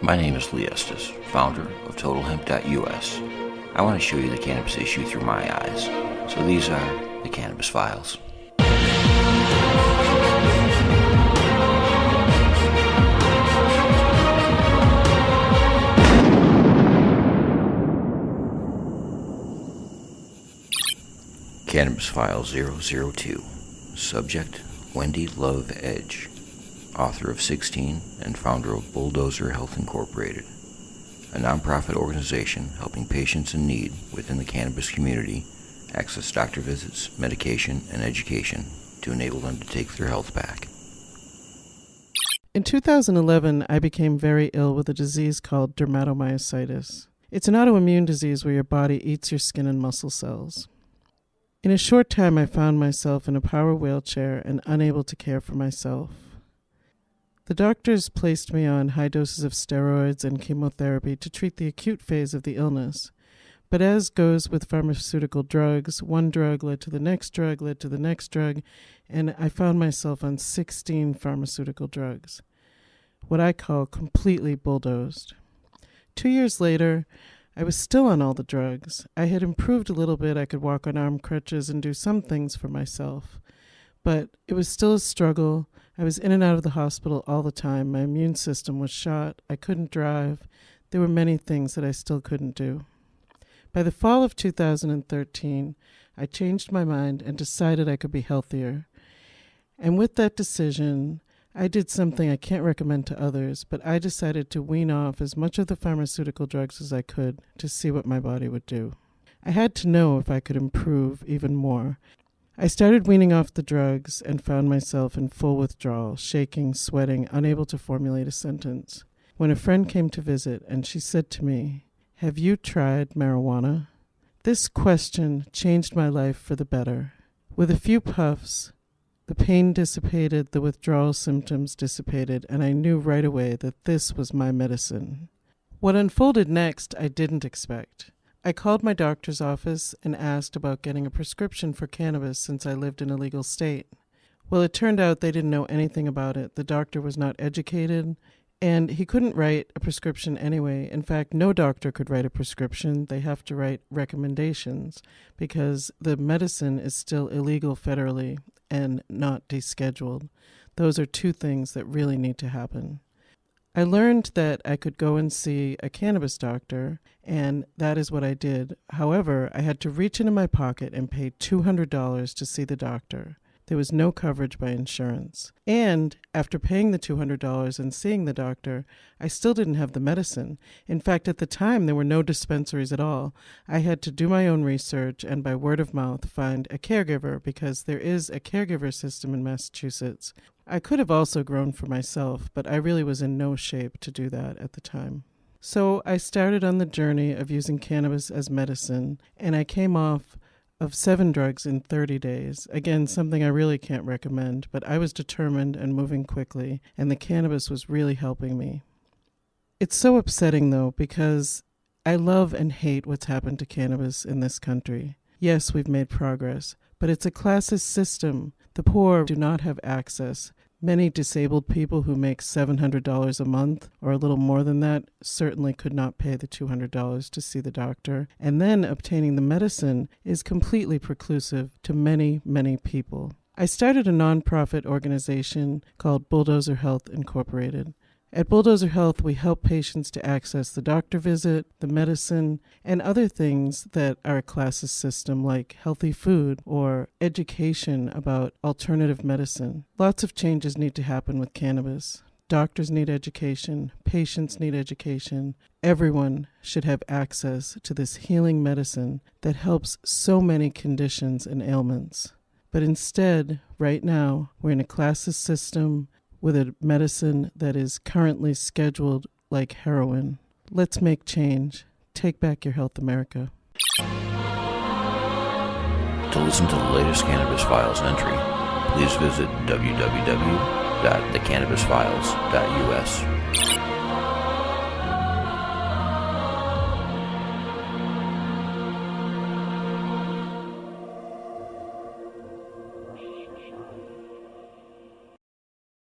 My name is Estes, founder of TotalHemp.us. I want to show you the cannabis issue through my eyes. So these are the Cannabis Files. Cannabis File 002. Subject, Wendy Love Edge. Author of 16 and founder of Bulldozer Health Inc, a nonprofit organization helping patients in need within the cannabis community access doctor visits, medication, and education to enable them to take their health back. In 2011, I became very ill with a disease called dermatomyositis. It's an autoimmune disease where your body eats your skin and muscle cells. In a short time, I found myself in a power wheelchair and unable to care for myself. The doctors placed me on high doses of steroids and chemotherapy to treat the acute phase of the illness. But as goes with pharmaceutical drugs, one drug led to the next drug, led to the next drug, and I found myself on 16 pharmaceutical drugs, what I call completely bulldozed. 2 years later, I was still on all the drugs. I had improved a little bit. I could walk on arm crutches and do some things for myself. But it was still a struggle. I was in and out of the hospital all the time. My immune system was shot. I couldn't drive. There were many things that I still couldn't do. By the fall of 2013, I changed my mind and decided I could be healthier. And with that decision, I did something I can't recommend to others, but I decided to wean off as much of the pharmaceutical drugs as I could to see what my body would do. I had to know if I could improve even more. I started weaning off the drugs and found myself in full withdrawal, shaking, sweating, unable to formulate a sentence. When a friend came to visit and she said to me, "Have you tried marijuana?" This question changed my life for the better. With a few puffs, the pain dissipated, the withdrawal symptoms dissipated, and I knew right away that this was my medicine. What unfolded next, I didn't expect. I called my doctor's office and asked about getting a prescription for cannabis since I lived in a legal state. Well, it turned out they didn't know anything about it. The doctor was not educated, and he couldn't write a prescription anyway. In fact, no doctor could write a prescription. They have to write recommendations because the medicine is still illegal federally and not descheduled. Those are two things that really need to happen. I learned that I could go and see a cannabis doctor, and that is what I did. However, I had to reach into my pocket and pay $200 to see the doctor. There was no coverage by insurance. And after paying the $200 and seeing the doctor, I still didn't have the medicine. In fact, at the time, there were no dispensaries at all. I had to do my own research and by word of mouth find a caregiver because there is a caregiver system in Massachusetts. I could have also grown for myself, but I really was in no shape to do that at the time. So I started on the journey of using cannabis as medicine, and I came off of 7 drugs in 30 days. Again, something I really can't recommend, but I was determined and moving quickly, and the cannabis was really helping me. It's so upsetting, though, because I love and hate what's happened to cannabis in this country. Yes, we've made progress, but it's a classist system. The poor do not have access. Many disabled people who make $700 a month or a little more than that certainly could not pay the $200 to see the doctor. And then obtaining the medicine is completely preclusive to many, many people. I started a nonprofit organization called Bulldozer Health Inc. At Bulldozer Health, we help patients to access the doctor visit, the medicine, and other things that are a classist system like healthy food or education about alternative medicine. Lots of changes need to happen with cannabis. Doctors need education, patients need education. Everyone should have access to this healing medicine that helps so many conditions and ailments. But instead, right now, we're in a classist system with a medicine that is currently scheduled like heroin. Let's make change. Take back your health, America. To listen to the latest Cannabis Files entry, please visit www.thecannabisfiles.us.